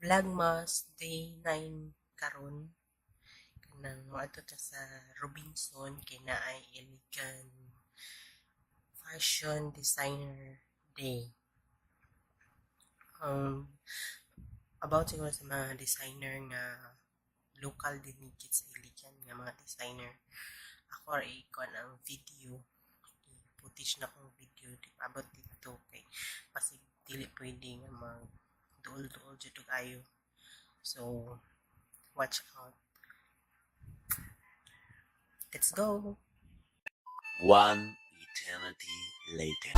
Vlogmas Day 9 karon kanang moadto ta sa Robinson kay naay elegant fashion designer day. About siguro sa mga designer nga local din higit sa iligan nga mga designer. Ako ay ikon ang video. I-footage na kong video about dito kay pasig dili pwede nga mag duol-duol dito kayo. So, watch out. Let's go! One eternity later.